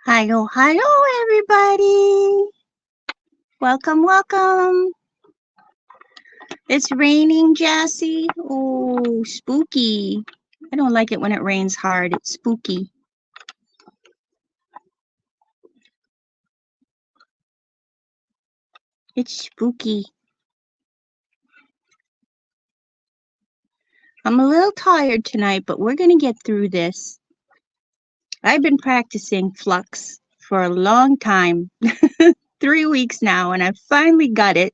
Hello, hello, everybody. Welcome, welcome. It's raining, Jassy. Oh, spooky. I don't like it when it rains hard. It's spooky. It's spooky. I'm a little tired tonight, but we're going to get through this. I've been practicing flux for a long time, 3 weeks now, and I finally got it.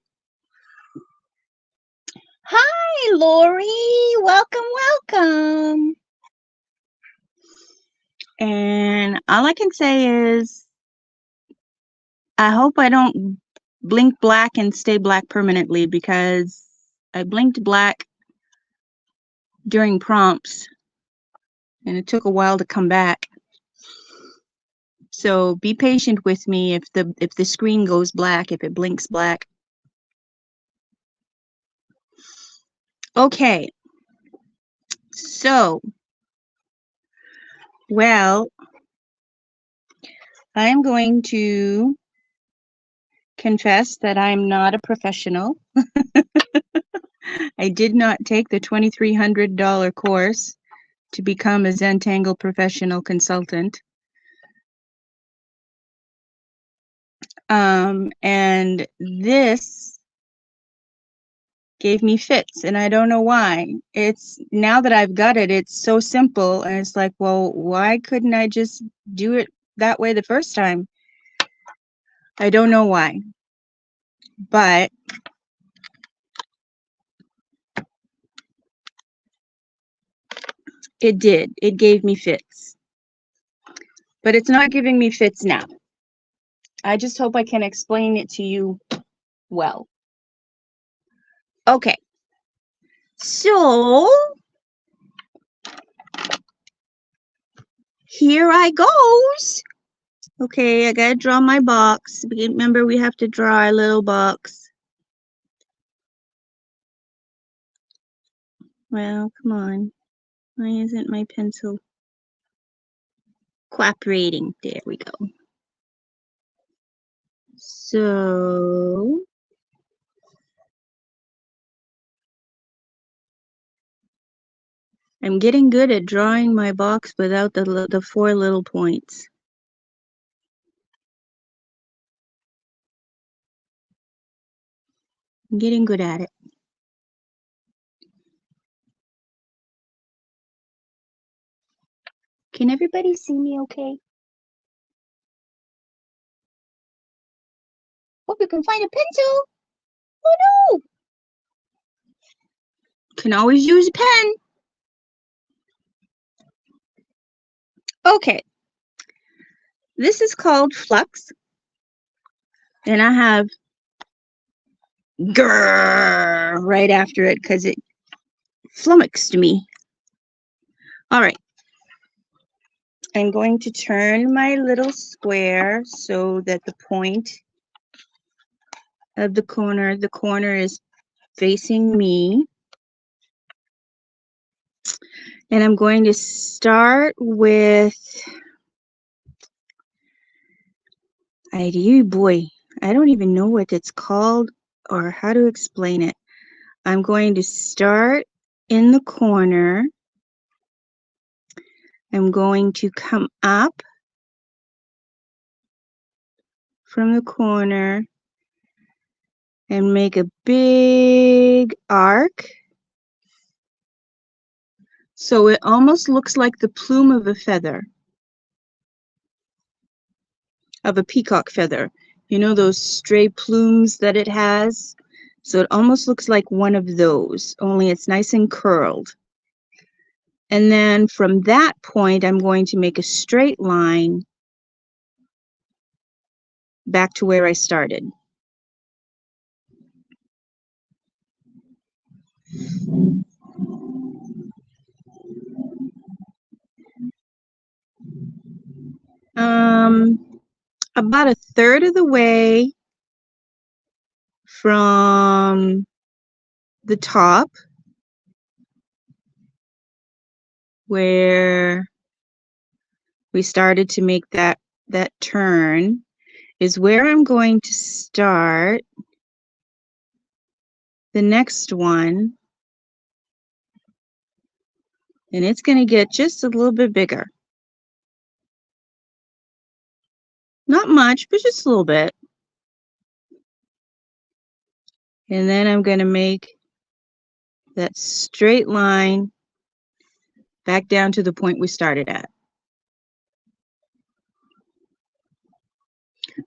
Hi, Lori. Welcome, welcome. And all I can say is I hope I don't blink black and stay black permanently, because I blinked black during prompts and it took a while to come back. So be patient with me if the screen goes black, if it blinks black. Okay. So, well, I'm going to confess that I'm not a professional. I did not take the $2,300 course to become a zentangle professional consultant. And this gave me fits, and I don't know why. It's now that I've got it, it's so simple, and it's like, well, why couldn't I just do it that way the first time? I don't know why, but it did. It gave me fits, but it's not giving me fits now. I just hope I can explain it to you well. Okay, so here I goes. Okay, I gotta draw my box. Remember, we have to draw our little box. Well, come on. Why isn't my pencil cooperating? There we go. So I'm getting good at drawing my box without the four little points. I'm getting good at it. Can everybody see me okay? Hope you can find a pencil. Oh no! Can always use a pen. Okay. This is called flux. And I have grrr right after it because it flummoxed me. All right. I'm going to turn my little square so that the point of the corner is facing me. And I'm going to start with, boy, I don't even know what it's called or how to explain it. I'm going to start in the corner. I'm going to come up from the corner and make a big arc. So it almost looks like the plume of a feather, of a peacock feather. You know those stray plumes that it has? So it almost looks like one of those, only it's nice and curled. And then from that point, I'm going to make a straight line back to where I started. About a third of the way from the top, where we started to make that that turn is where I'm going to start the next one, and it's going to get just a little bit bigger. Not much, but just a little bit. And then I'm going to make that straight line back down to the point we started at.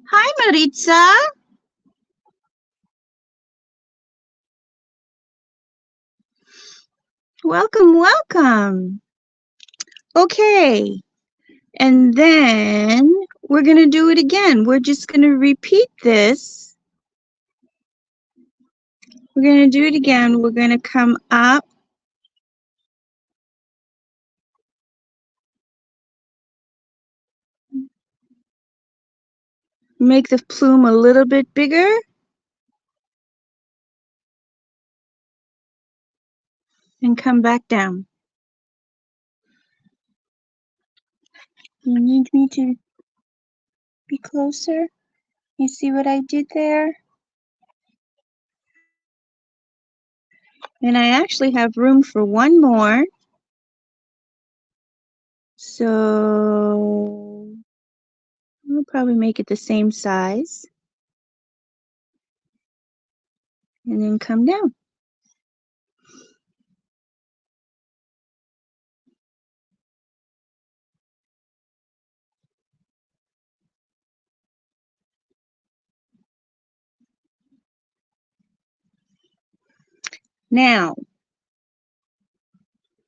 Hi, Maritza. Welcome, welcome. Okay, and then we're going to do it again. We're just going to repeat this. We're going to do it again. We're going to come up. Make the plume a little bit bigger. And come back down. You need me to be closer? You see what I did there? And I actually have room for one more. So I'll probably make it the same size. And then come down. Now,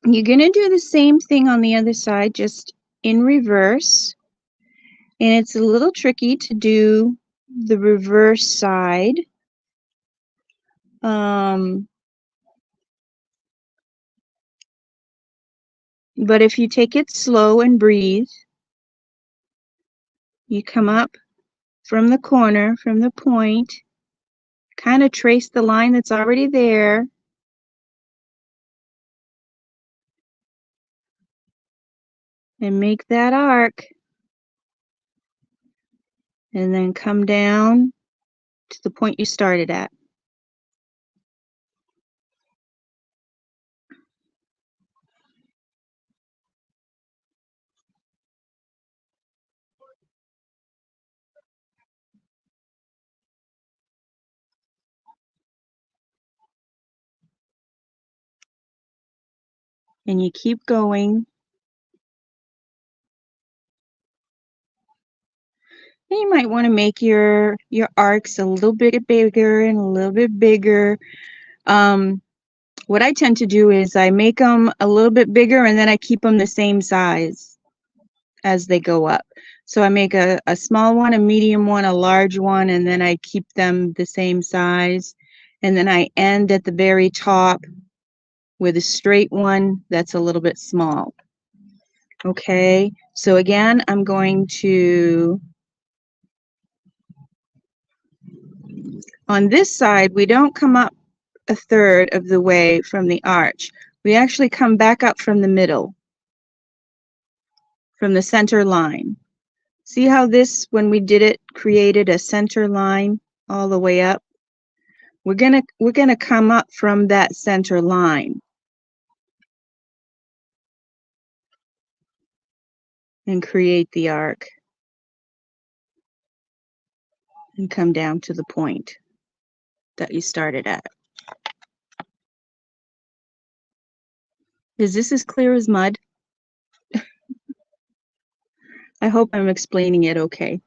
you're going to do the same thing on the other side, just in reverse. And it's a little tricky to do the reverse side. But if you take it slow and breathe, you come up from the corner, from the point, kind of trace the line that's already there. And make that arc. And then come down to the point you started at. And you keep going. And you might want to make your arcs a little bit bigger and a little bit bigger. What I tend to do is I make them a little bit bigger and then I keep them the same size as they go up. So I make a small one, a medium one, a large one, and then I keep them the same size. And then I end at the very top with a straight one that's a little bit small. Okay, so again, I'm going to, on this side, we don't come up a third of the way from the arch. We actually come back up from the middle, from the center line. See how this, when we did it, created a center line all the way up? We're gonna come up from that center line and create the arc and come down to the point that you started at. Is this as clear as mud? I hope I'm explaining it okay.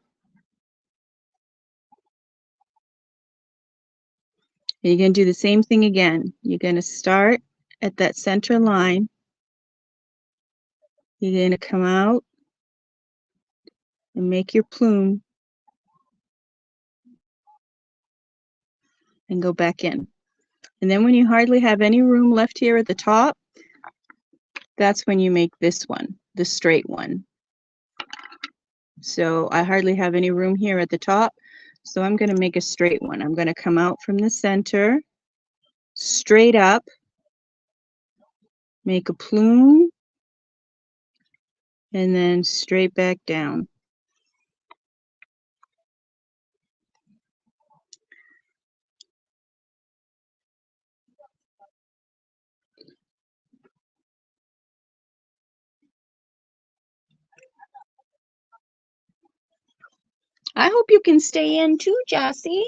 You're going to do the same thing again. You're going to start at that center line. You're going to come out and make your plume and go back in. And then when you hardly have any room left here at the top, that's when you make this one, the straight one. So I hardly have any room here at the top, so I'm going to make a straight one. I'm going to come out from the center, straight up, make a plume, and then straight back down. I hope you can stay in too, Jossie.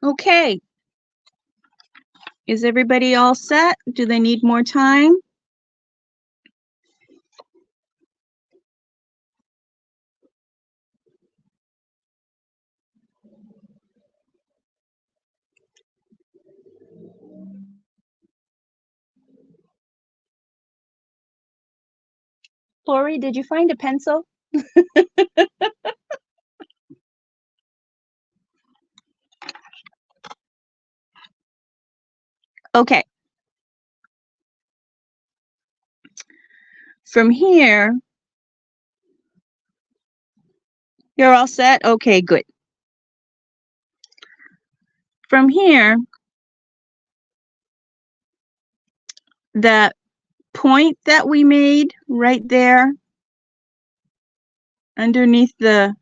Okay. Is everybody all set? Do they need more time? Lori, did you find a pencil? Okay. From here, you're all set? Okay, good. From here, that point that we made right there underneath the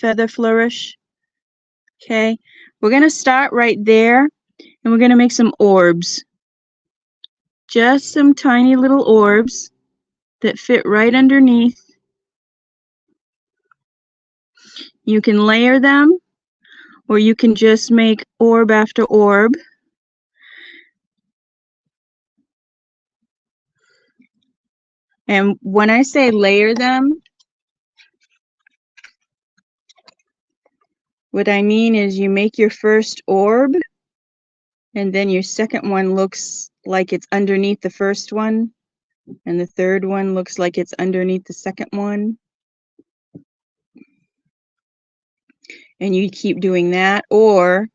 feather flourish, okay, we're going to start right there and we're going to make some orbs. Just some tiny little orbs that fit right underneath. You can layer them or you can just make orb after orb. And when I say layer them, what I mean is you make your first orb and then your second one looks like it's underneath the first one and the third one looks like it's underneath the second one. And you keep doing that, or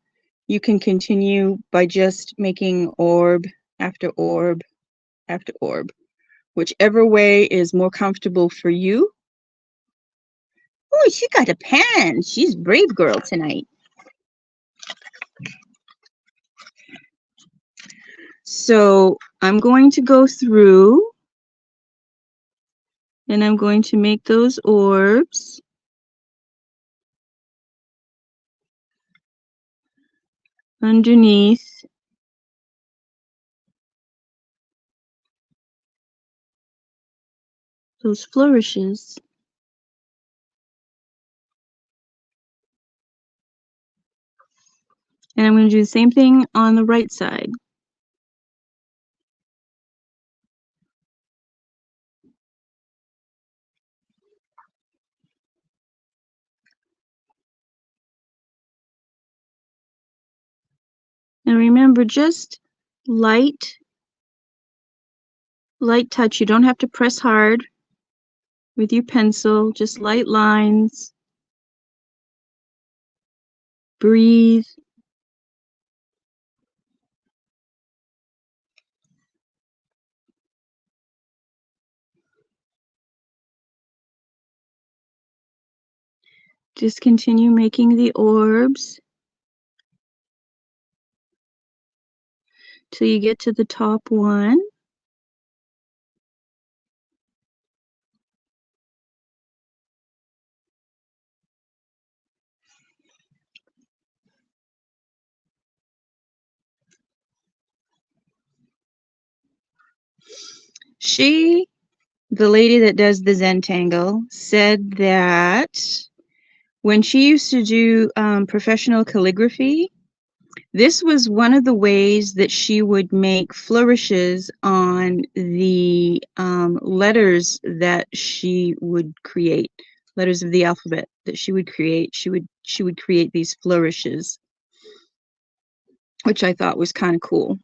you can continue by just making orb after orb after orb, whichever way is more comfortable for you. Oh, she got a pen. She's a brave girl tonight. So I'm going to go through and I'm going to make those orbs. Underneath those flourishes. And I'm going to do the same thing on the right side. And remember, just light touch. You don't have to press hard with your pencil, just light lines. Breathe. Just continue making the orbs till you get to the top one. The lady that does the zentangle, said that when she used to do professional calligraphy, this was one of the ways that she would make flourishes on the letters that she would create, letters of the alphabet that she would create. She would create these flourishes, which I thought was kind of cool.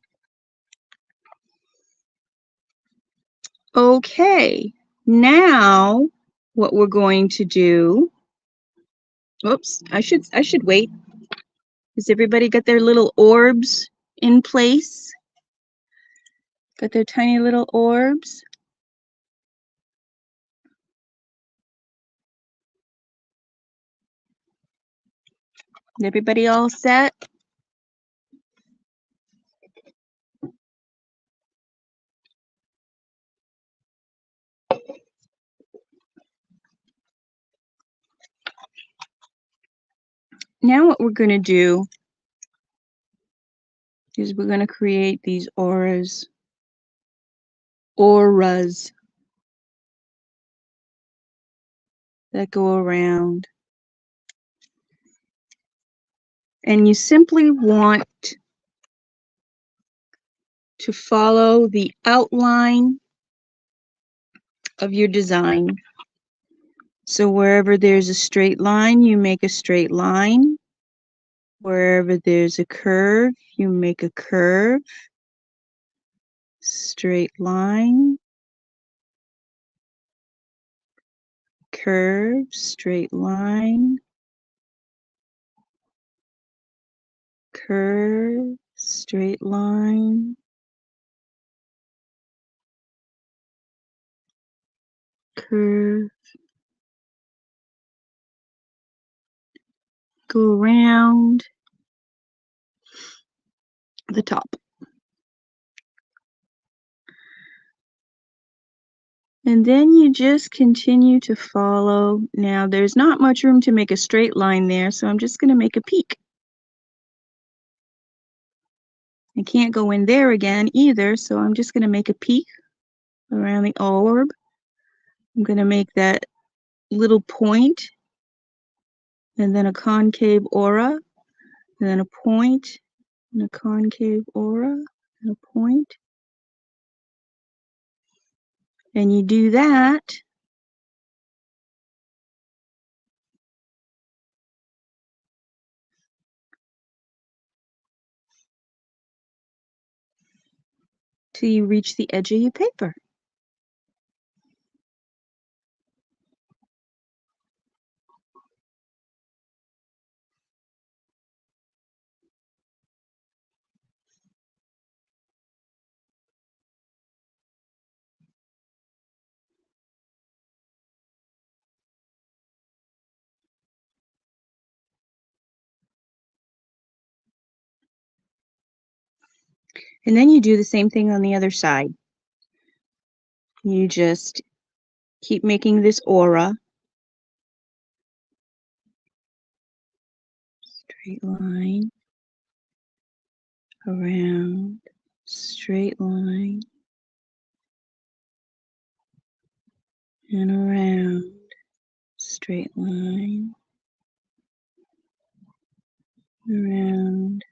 Okay, now what we're going to do, oops, I should wait. Has everybody got their little orbs in place? Got their tiny little orbs? Everybody all set? Now what we're going to do is we're going to create these auras. that go around. And you simply want to follow the outline of your design. So wherever there's a straight line, you make a straight line. Wherever there's a curve, you make a curve. Straight line, curve, straight line, curve, straight line, curve, go around the top. And then you just continue to follow. Now there's not much room to make a straight line there, so I'm just going to make a peak. I can't go in there again either, so I'm just going to make a peak around the orb. I'm going to make that little point, and then a concave aura, and then a point, and a concave aura, and a point. And you do that till you reach the edge of your paper. And then you do the same thing on the other side. You just keep making this aura. Straight line, around, straight line, and around, straight line, around.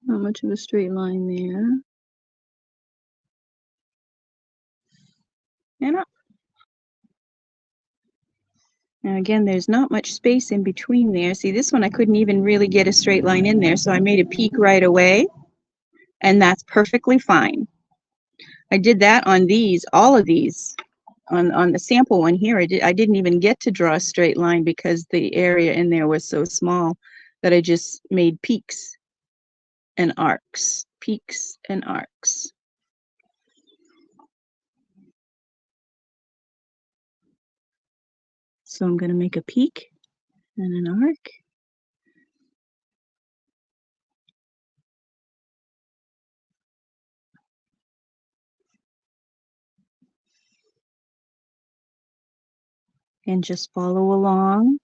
Not much of a straight line there. And up. Now again, there's not much space in between there. See, this one I couldn't even really get a straight line in there, so I made a peak right away, and that's perfectly fine. I did that on these, all of these. On the sample one here, I didn't even get to draw a straight line because the area in there was so small that I just made peaks and arcs, peaks and arcs. So I'm going to make a peak and an arc. And just follow along.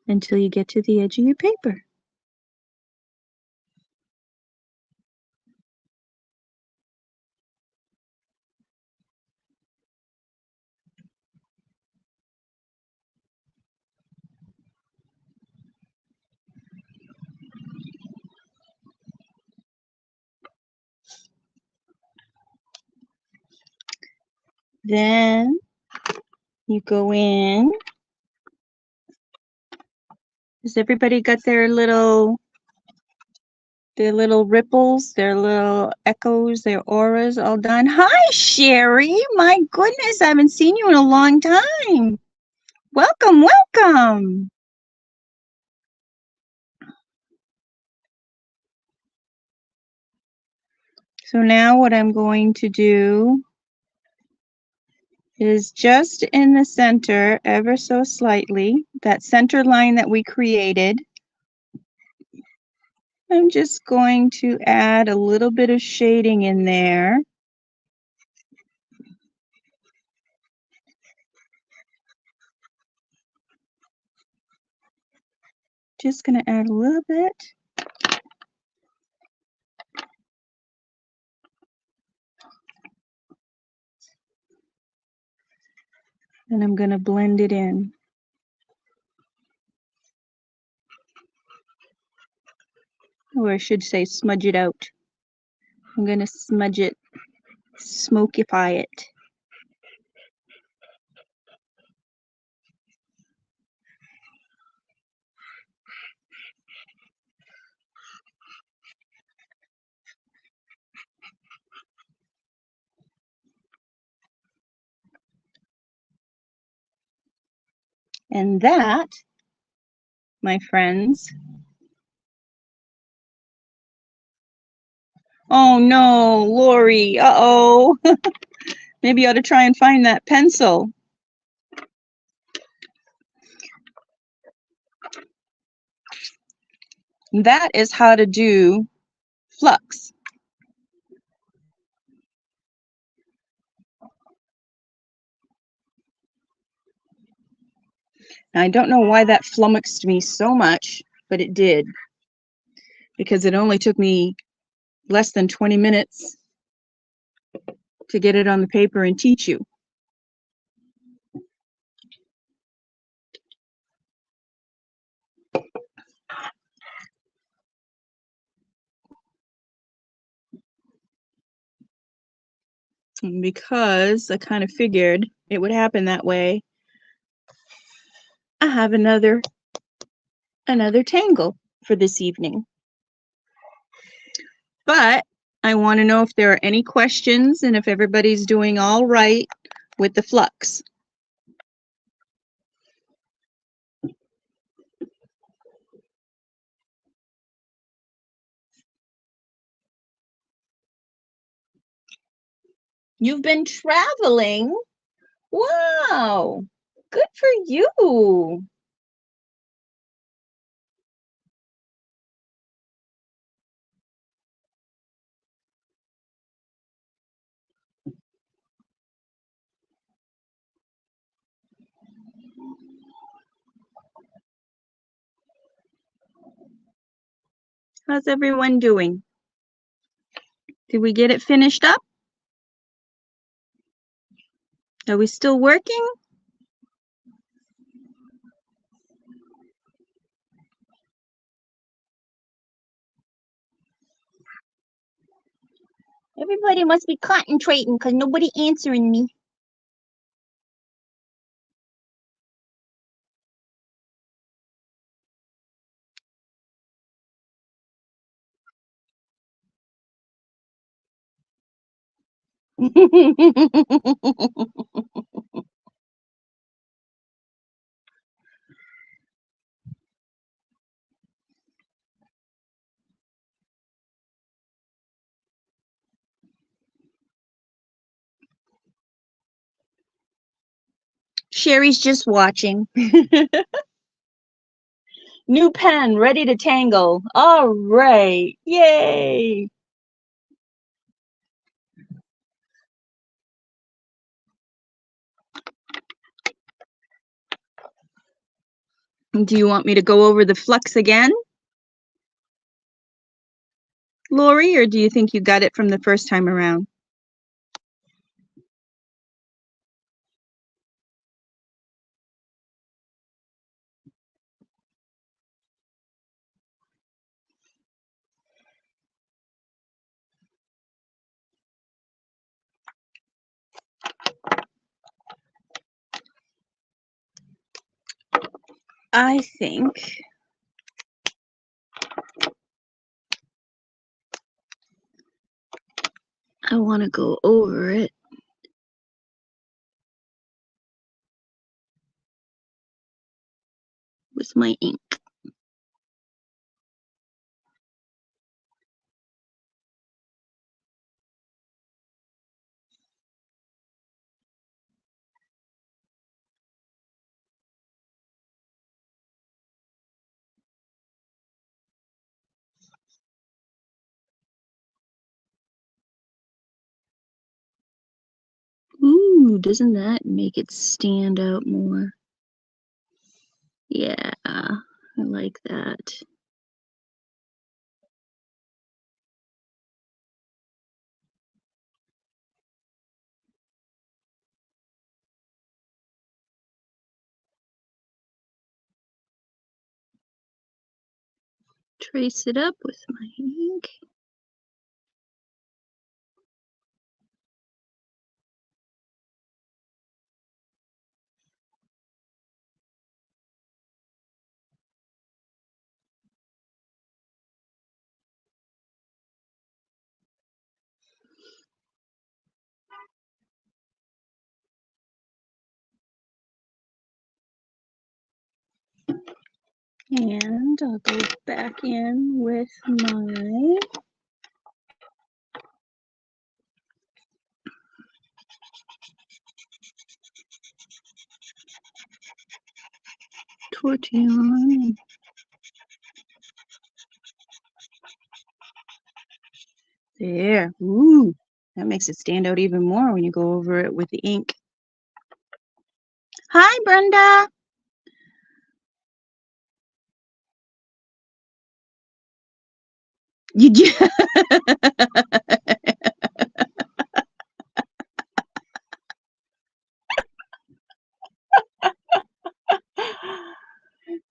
Until you get to the edge of your paper. Then you go in. Has everybody got their little ripples, their little echoes, their auras all done? Hi, Sherry. My goodness, I haven't seen you in a long time. Welcome, welcome. So now what I'm going to do is just in the center, ever so slightly, that center line that we created, I'm just going to add a little bit of shading in there. Just gonna add a little bit. And I'm gonna blend it in. Or I should say smudge it out. I'm gonna smudge it, smokeify it. And that, my friends, oh no, Lori, uh-oh. Maybe you ought to try and find that pencil. That is how to do flux. Now, I don't know why that flummoxed me so much, but it did. Because it only took me less than 20 minutes to get it on the paper and teach you. And because I kind of figured it would happen that way, I have another tangle for this evening. But I want to know if there are any questions and if everybody's doing all right with the flux. You've been traveling? Wow, good for you. How's everyone doing? Did we get it finished up? Are we still working? Everybody must be concentrating because nobody answering me. Sherry's just watching. New pen, ready to tangle. All right. Yay. Do you want me to go over the flux again, Lori, or do you think you got it from the first time around? I think I want to go over it with my ink. Ooh, doesn't that make it stand out more? Yeah, I like that. Trace it up with my ink. And I'll go back in with my tortillon. There. Ooh, that makes it stand out even more when you go over it with the ink. Hi, Brenda. You do.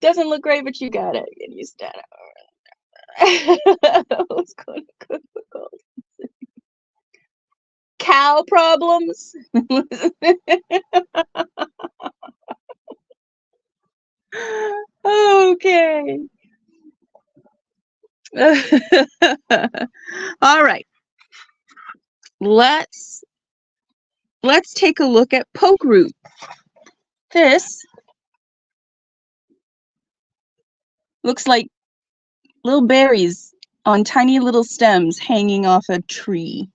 Doesn't look great, but you got it. And you stand over. What's going to cook? Cow problems. Okay. All right. Let's take a look at poke root. This looks like little berries on tiny little stems hanging off a tree.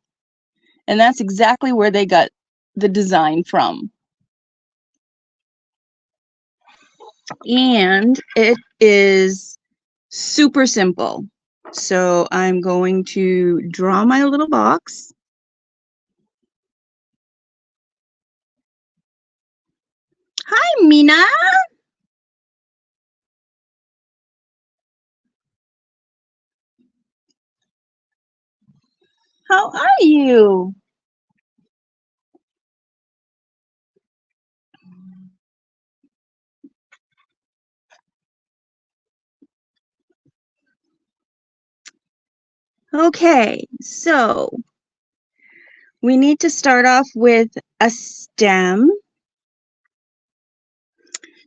And that's exactly where they got the design from. And it is super simple. So I'm going to draw my little box. Hi, Mina. How are you? Okay, so we need to start off with a stem.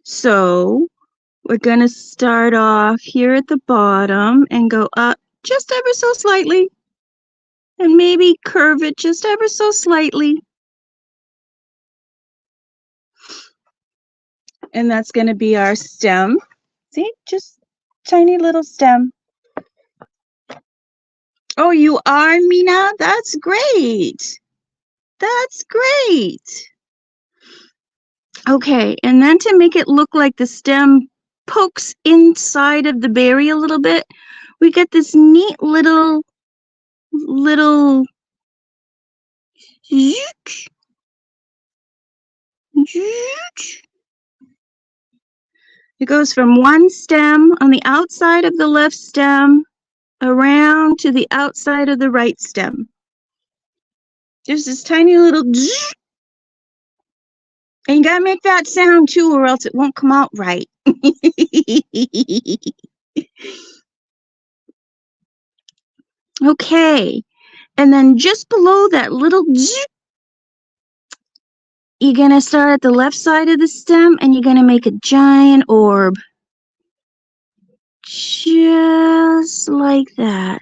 So we're going to start off here at the bottom and go up just ever so slightly. And maybe curve it just ever so slightly. And that's going to be our stem. See, just tiny little stem. Oh, you are, Mina? That's great. That's great. Okay, and then to make it look like the stem pokes inside of the berry a little bit, we get this neat little zook, zook. It goes from one stem on the outside of the left stem around to the outside of the right stem. There's this tiny little zook. And you gotta make that sound too, or else it won't come out right. Okay, and then just below that little zook, you're gonna start at the left side of the stem and you're gonna make a giant orb. Just like that.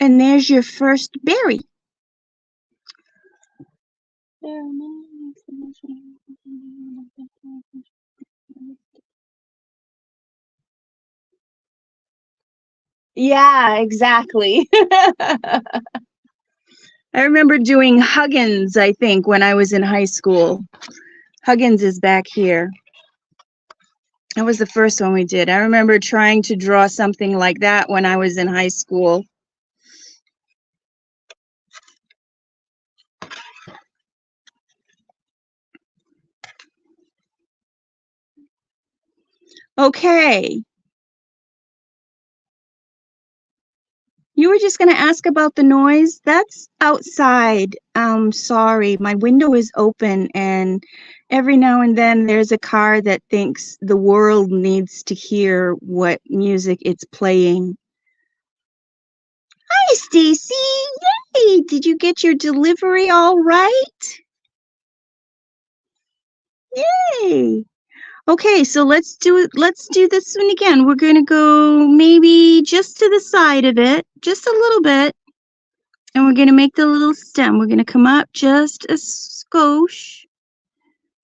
And there's your first berry. Yeah, exactly. I remember doing Huggins, I think, when I was in high school. Huggins is back here. That was the first one we did. I remember trying to draw something like that when I was in high school. Okay. You were just going to ask about the noise? That's outside. Sorry, my window is open, and every now and then there's a car that thinks the world needs to hear what music it's playing. Hi, Stacy. Yay! Did you get your delivery all right? Yay! Okay, so let's do this one again. We're going to go maybe just to the side of it, just a little bit. And we're going to make the little stem. We're going to come up just a skosh,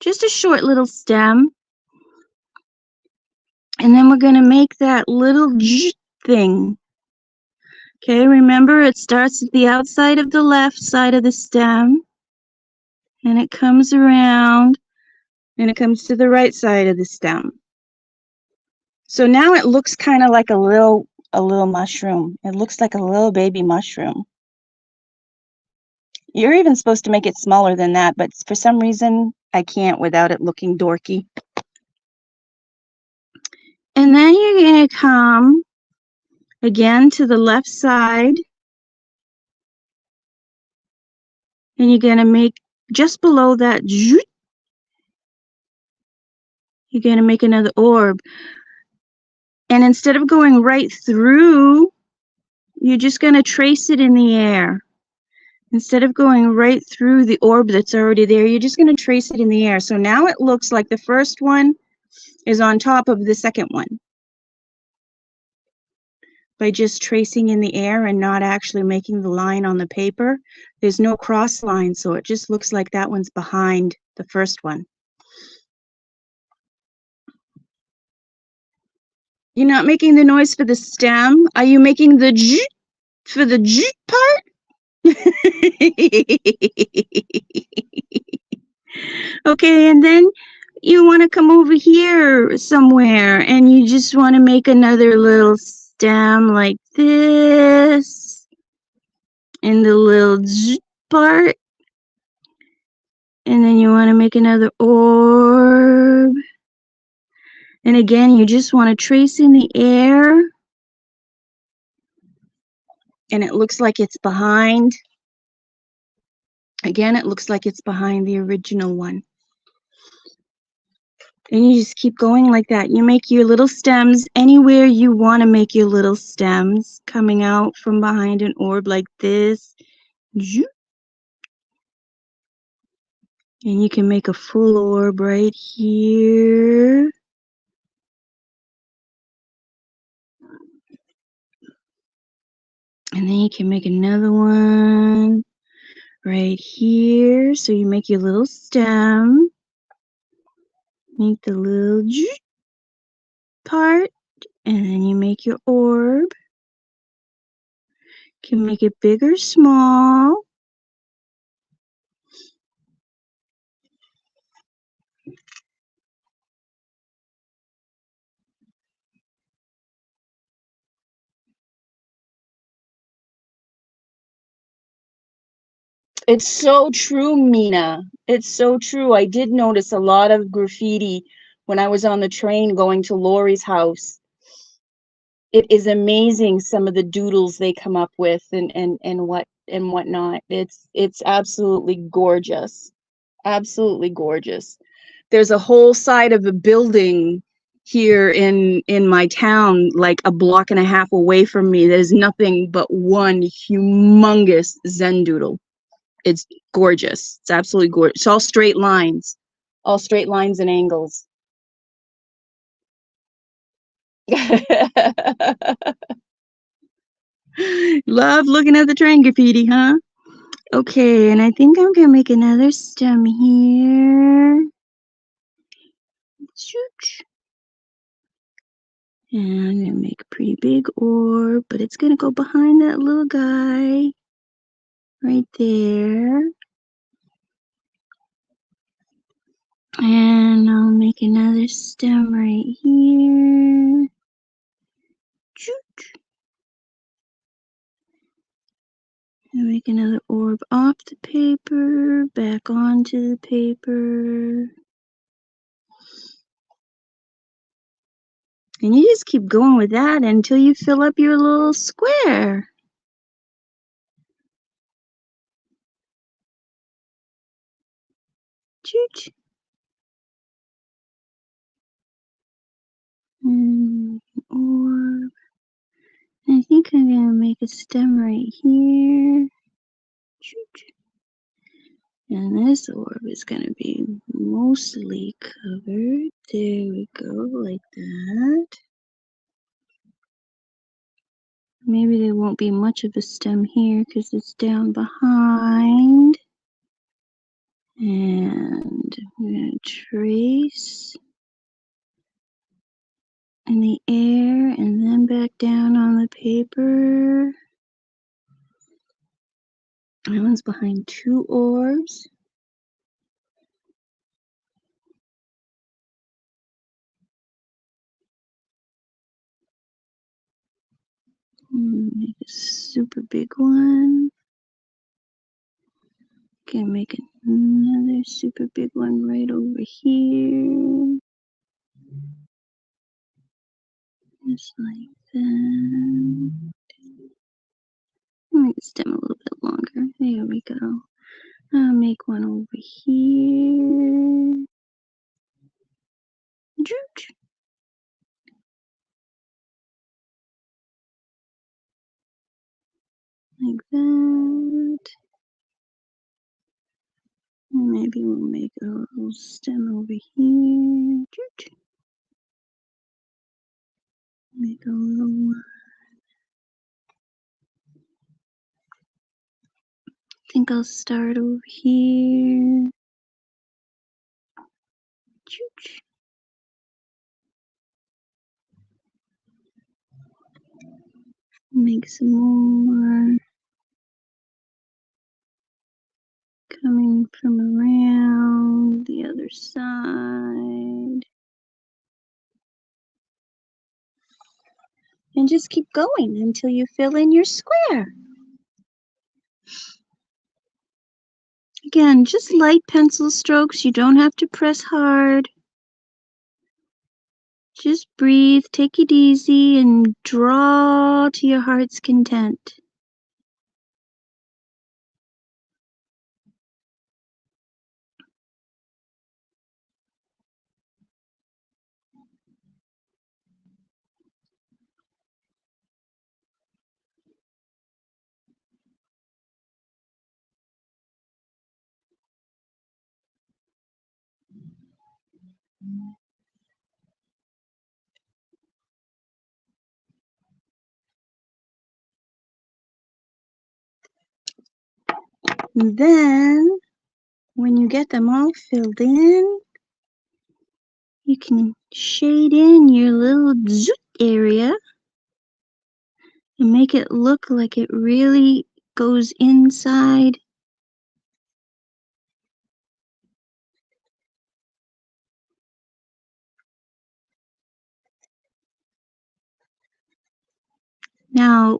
just a short little stem. And then we're going to make that little thing. Okay, remember it starts at the outside of the left side of the stem. And it comes around and it comes to the right side of the stem. So now it looks kind of like a little mushroom. It looks like a little baby mushroom. You're even supposed to make it smaller than that, but for some reason I can't without it looking dorky. And then you're going to come again to the left side. And you're going to make just below that, you're going to make another orb. And instead of going right through, you're just going to trace it in the air. Instead of going right through the orb that's already there, you're just going to trace it in the air. So now it looks like the first one is on top of the second one. By just tracing in the air and not actually making the line on the paper, there's no cross line, so it just looks like that one's behind the first one. You're not making the noise for the stem. Are you making the j for the j part? Okay, and then you want to come over here somewhere and you just want to make another little stem like this in the little j part. And then you want to make another orb. And again, you just want to trace in the air. And it looks like it's behind. Again, it looks like it's behind the original one. And you just keep going like that. You make your little stems anywhere you want to make your little stems, coming out from behind an orb like this. And you can make a full orb right here. And then you can make another one right here. So you make your little stem. Make the little part. And then you make your orb. You can make it big or small. It's so true, Mina. It's so true. I did notice a lot of graffiti when I was on the train going to Lori's house. It is amazing some of the doodles they come up with and whatnot. It's absolutely gorgeous. Absolutely gorgeous. There's a whole side of a building here in my town, like a block and a half away from me. There's nothing but one humongous Zen doodle. It's gorgeous. It's absolutely gorgeous. It's all straight lines and angles. Love looking at the train graffiti, huh? Okay, and I think I'm gonna make another stem here. And I'm gonna make a pretty big orb, but it's gonna go behind that little guy right there. And I'll make another stem right here. And make another orb off the paper, back onto the paper. And you just keep going with that until you fill up your little square. Chooch. Orb. I think I'm going to make a stem right here. Chooch. And this orb is going to be mostly covered. There we go, like that. Maybe there won't be much of a stem here because it's down behind. And I'm going to trace in the air and then back down on the paper. That one's behind two orbs. Make a super big one. Okay, make another super big one right over here. Just like that. Make the stem a little bit longer. There we go. I'll make one over here. Like that. Maybe we'll make a little stem over here. Make a little one. I think I'll start over here. Make some more. Coming from around the other side. And just keep going until you fill in your square. Again, just light pencil strokes. You don't have to press hard. Just breathe, take it easy, and draw to your heart's content. And then, when you get them all filled in, you can shade in your little zoot area and make it look like it really goes inside. Now,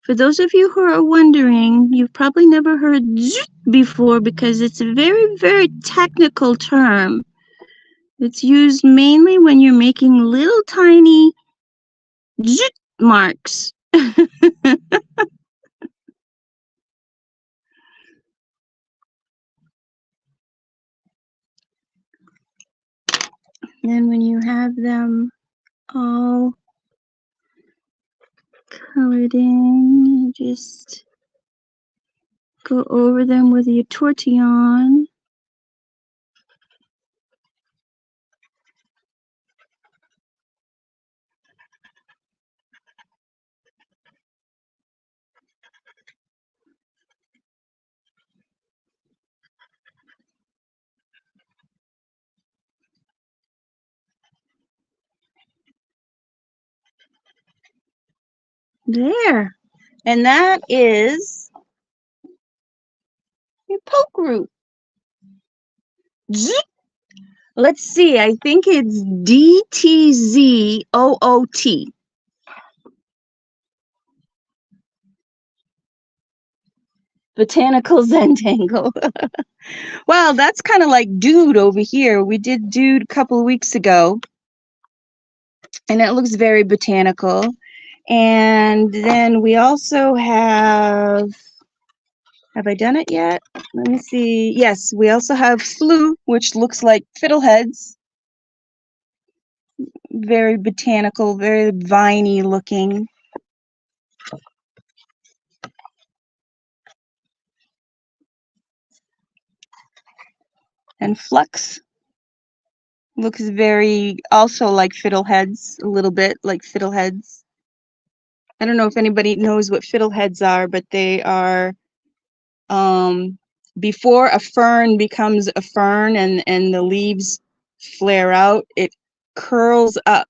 for those of you who are wondering, you've probably never heard zoot before because it's a very, very technical term. It's used mainly when you're making little tiny zoot marks. And when you have them all colored in, you just go over them with your tortillon. There. And that is your poke root. Zoot. Let's see, I think it's DTZOOT. Botanical zentangle. Well, that's kind of like dude over here. We did dude a couple of weeks ago. and it looks very botanical. And then we also have I done it yet? Let me see. Yes, we also have flu, which looks like fiddleheads. Very botanical, very viney looking. And Flux looks very also like fiddleheads, a little bit like fiddleheads. I don't know if anybody knows what fiddleheads are, but they are before a fern becomes a fern and the leaves flare out, it curls up.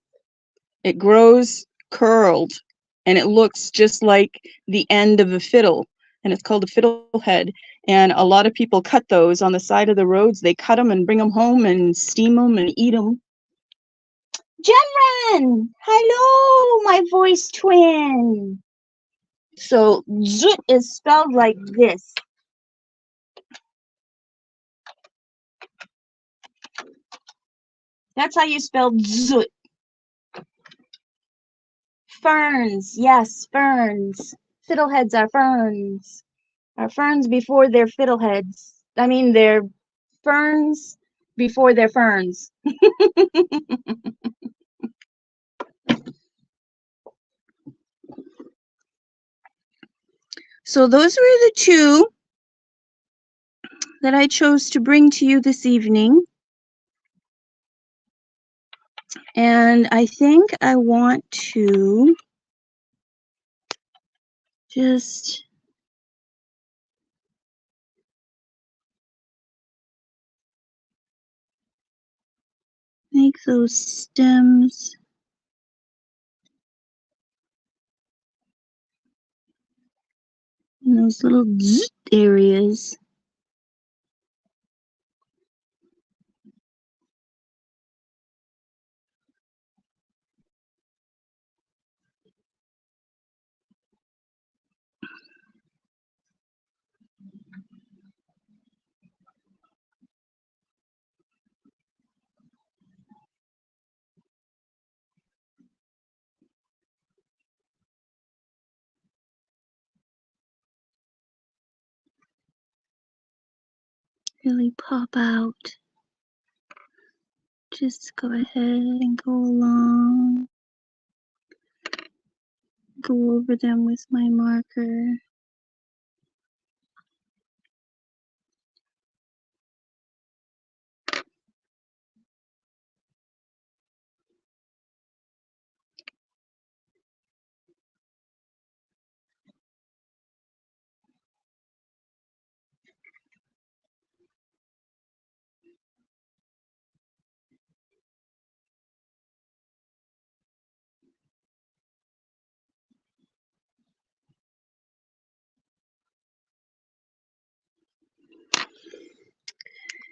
It grows curled and it looks just like the end of a fiddle, and it's called a fiddlehead. And a lot of people cut those on the side of the roads. They cut them and bring them home and steam them and eat them. Jenren! Hello, my voice twin! So, zut is spelled like this. That's how you spell zut. Ferns, yes, ferns. Fiddleheads are ferns. Are ferns before they're fiddleheads. I mean, they're ferns before they're ferns. So those were the two that I chose to bring to you this evening. And I think I want to just make those stems in those little areas. Really pop out. Just go ahead and go along. Go over them with my marker.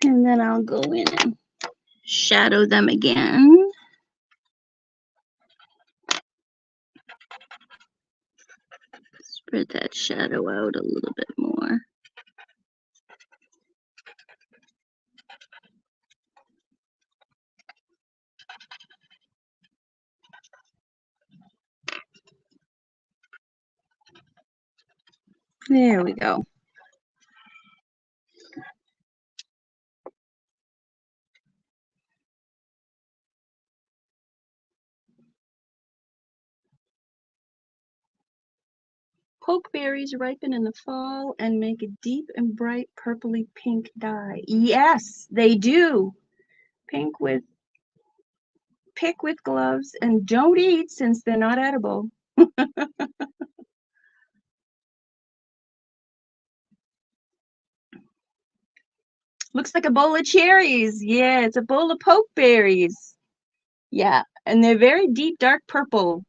And then I'll go in and shadow them again. Spread that shadow out a little bit more. There we go. Pokeberries ripen in the fall and make a deep and bright purpley pink dye. Yes, they do. Pick with gloves and don't eat since they're not edible. Looks like a bowl of cherries. Yeah, it's a bowl of pokeberries. Yeah, and they're very deep, dark purple.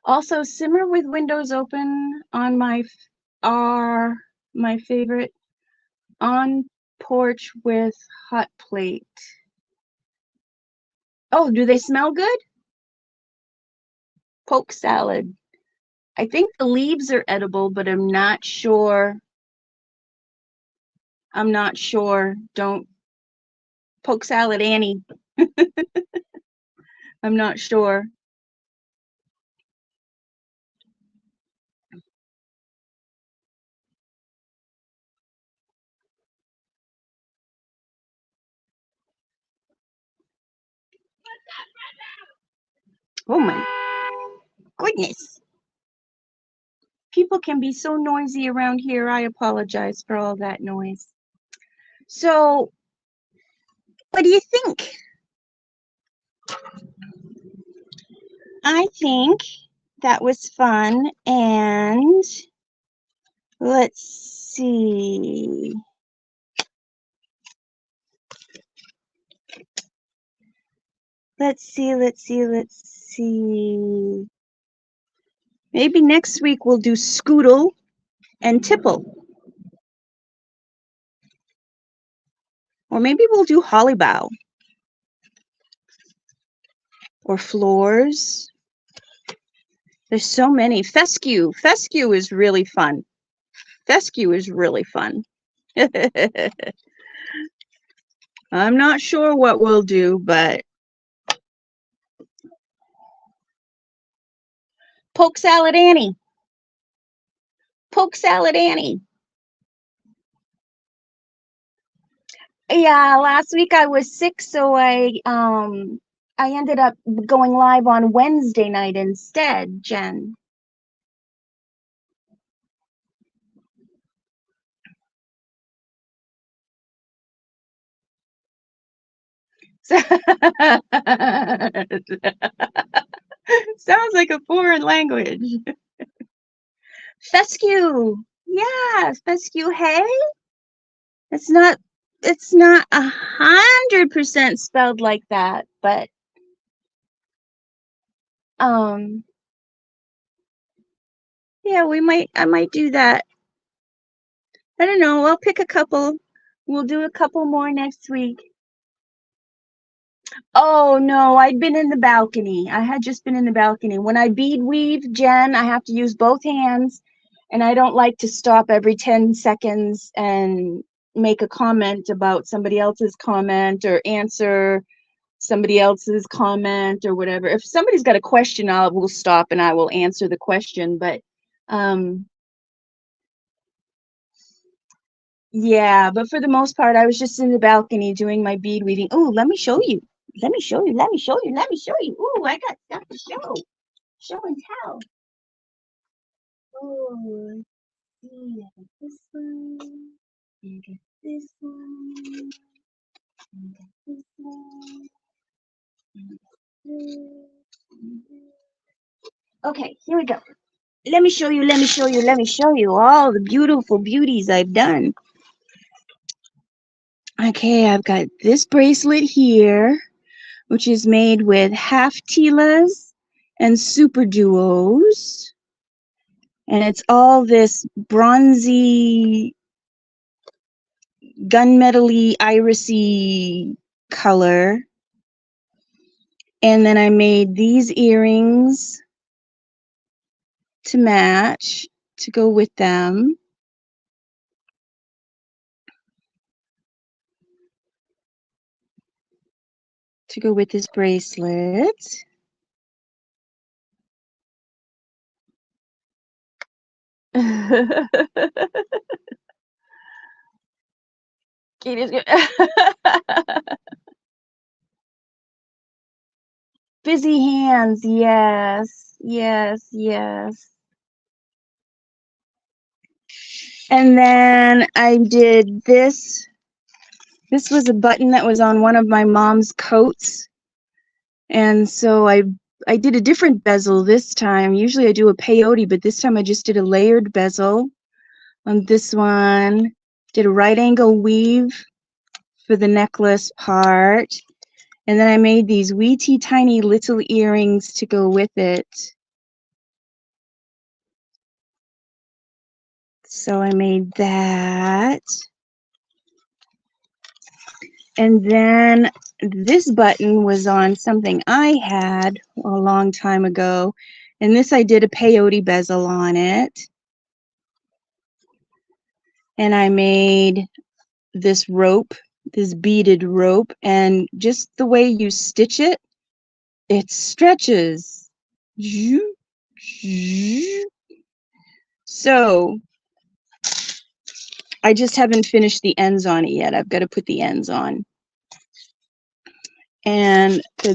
Also, simmer with windows open on are my favorite. On porch with hot plate. Oh, do they smell good? Poke salad. I think the leaves are edible, but I'm not sure. I'm not sure. Don't poke salad Annie. I'm not sure. Oh my goodness. People can be so noisy around here. I apologize for all that noise. So, what do you think? I think that was fun, and let's see. Let's see. Maybe next week we'll do Scoodle and Tipple. Or maybe we'll do Hollybow. Or Floors. There's so many. Fescue. Fescue is really fun. Fescue is really fun. I'm not sure what we'll do, but Poke Salad Annie. Poke Salad Annie. Yeah, last week I was sick, so I ended up going live on Wednesday night instead, Jen. Sounds like a foreign language. Fescue. Yeah, fescue hay. It's not 100% spelled like that, but yeah, I might do that. I don't know, I'll pick a couple. We'll do a couple more next week. Oh no, I'd been in the balcony. I had just been in the balcony. When I bead weave, Jen, I have to use both hands, and I don't like to stop every 10 seconds and make a comment about somebody else's comment or answer somebody else's comment or whatever. If somebody's got a question, we'll stop and I will answer the question. But yeah, but for the most part, I was just in the balcony doing my bead weaving. Oh, let me show you. Let me show you. Let me show you. Let me show you. Oh, I got stuff to show. Show and tell. Oh, see, I got this one. I got this one. I got this one. Okay, here we go. Let me show you, let me show you, let me show you all the beautiful beauties I've done. Okay, I've got this bracelet here, which is made with half Tilas and super duos. And it's all this bronzy, gunmetal-y, irisy color. And then I made these earrings to match, to go with them. To go with this bracelet. Katie's good. Busy hands, yes, yes, yes. And then I did this. This was a button that was on one of my mom's coats. And so I did a different bezel this time. Usually I do a peyote, but this time I just did a layered bezel on this one. Did a right angle weave for the necklace part. And then I made these wee tiny little earrings to go with it. So I made that. And then this button was on something I had a long time ago. And this I did a peyote bezel on it. And I made this rope, this beaded rope, and just the way you stitch it, it stretches. So I just haven't finished the ends on it yet. I've got to put the ends on. And for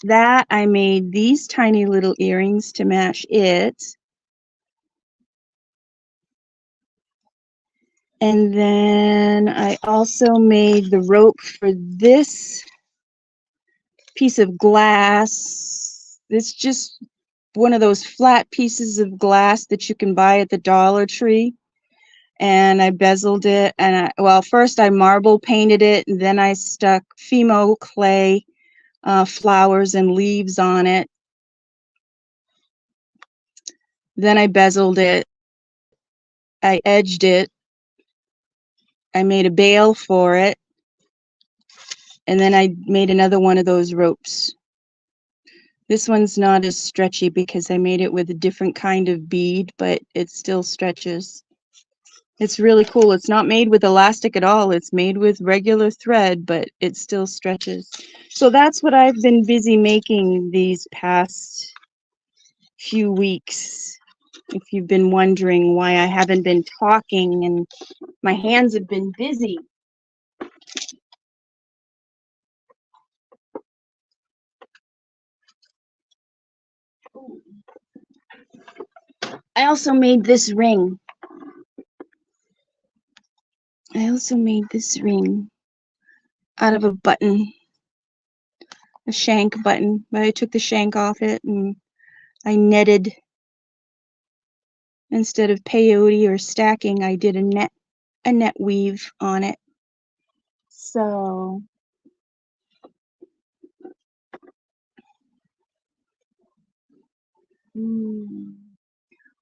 that, I made these tiny little earrings to match it. And then I also made the rope for this piece of glass. It's just one of those flat pieces of glass that you can buy at the Dollar Tree. And I bezeled it, and well, first I marble painted it, and then I stuck Fimo clay flowers and leaves on it. Then I bezeled it, I edged it, I made a bail for it, and then I made another one of those ropes. This one's not as stretchy because I made it with a different kind of bead, but it still stretches. It's really cool. It's not made with elastic at all. It's made with regular thread, but it still stretches. So that's what I've been busy making these past few weeks. If you've been wondering why I haven't been talking and my hands have been busy. I also made this ring. Out of a button, a shank button, but I took the shank off it and I netted. Instead of peyote or stacking, I did a net weave on it. So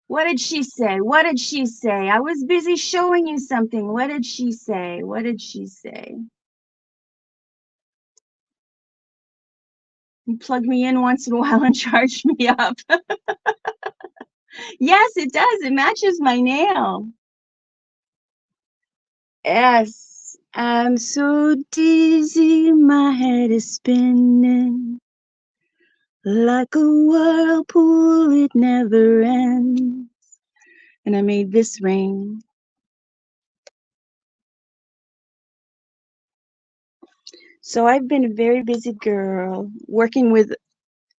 what did she say? What did she say? I was busy showing you something. What did she say? What did she say? You plug me in once in a while and charge me up. Yes, it does. It matches my nail. Yes. I'm so dizzy, my head is spinning. Like a whirlpool, it never ends. And I made this ring. So I've been a very busy girl working with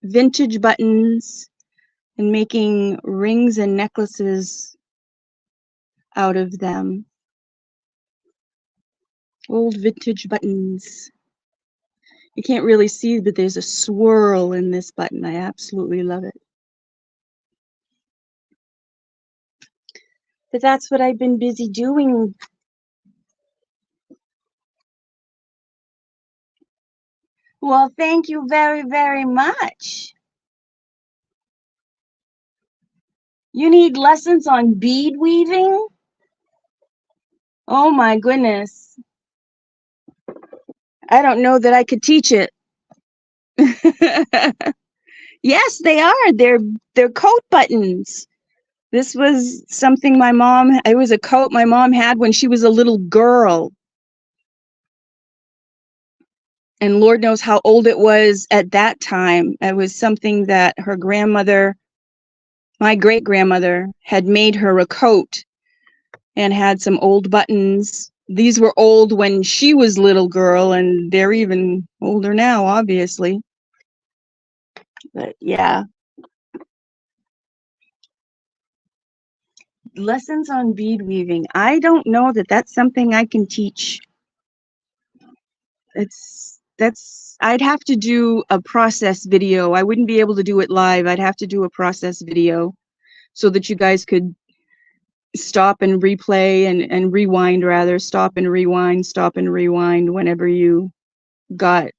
vintage buttons and making rings and necklaces out of them. Old vintage buttons. You can't really see, but there's a swirl in this button. I absolutely love it. But that's what I've been busy doing. Well, thank you very, very much. You need lessons on bead weaving? Oh my goodness. I don't know that I could teach it. Yes, they are. They're coat buttons. This was something it was a coat my mom had when she was a little girl. And Lord knows how old it was at that time. It was something that her grandmother, my great-grandmother, had made her a coat and had some old buttons. These were old when she was little girl, and they're even older now, obviously. But yeah. Lessons on bead weaving. I don't know that that's something I can teach. I'd have to do a process video. I wouldn't be able to do it live. I'd have to do a process video so that you guys could stop and replay and rewind, rather. Stop and rewind whenever you got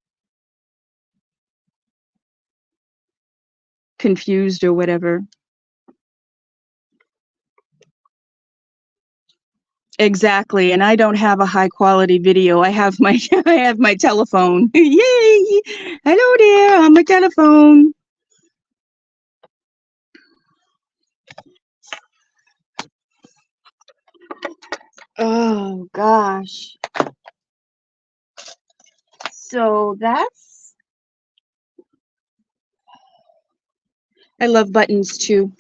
confused or whatever. Exactly, and I don't have a high quality video. I have my I have my telephone. Yay! Hello there, on my telephone. Oh gosh. So that's, I love buttons too.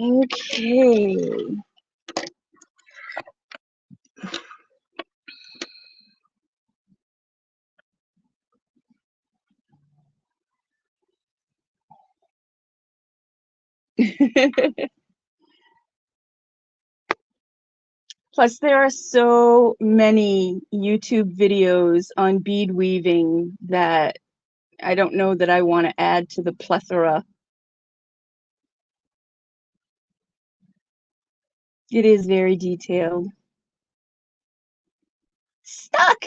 Okay. Plus, there are so many YouTube videos on bead weaving that I don't know that I want to add to the plethora. It is very detailed. Stuck!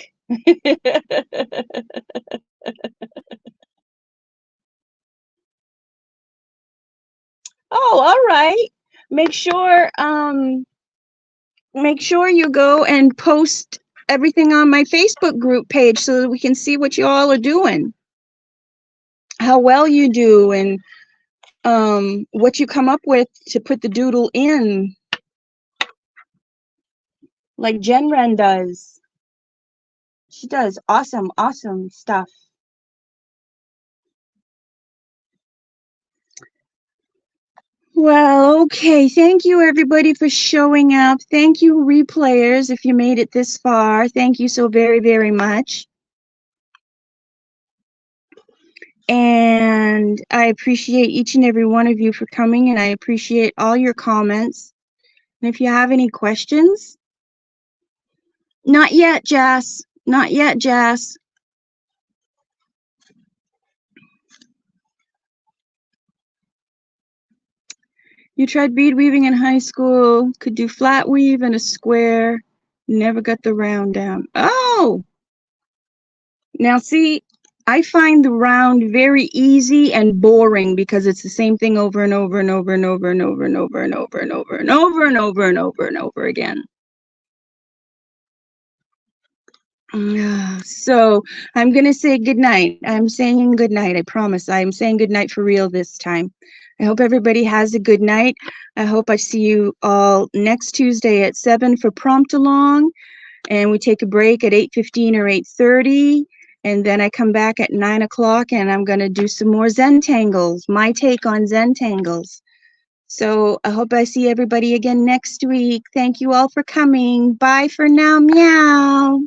Oh, all right. Make sure you go and post everything on my Facebook group page so that we can see what you all are doing. How well you do, and what you come up with to put the doodle in, like Jen Ren does. She does awesome, awesome stuff. Well, okay. Thank you, everybody, for showing up. Thank you, replayers, if you made it this far. Thank you so very, very much. And I appreciate each and every one of you for coming, and I appreciate all your comments. And if you have any questions, not yet, Jess. Not yet, Jess. You tried bead weaving in high school, could do flat weave and a square, never got the round down. Oh! Now see, I find the round very easy and boring because it's the same thing over and over and over and over and over and over and over and over and over and over and over and over again. So I'm going to say good night. I'm saying good night. I promise. I'm saying good night for real this time. I hope everybody has a good night. I hope I see you all next Tuesday at 7 for prompt along. And we take a break at 8:15 or 8:30. And then I come back at 9 o'clock and I'm going to do some more zentangles, my take on zentangles. So I hope I see everybody again next week. Thank you all for coming. Bye for now. Meow.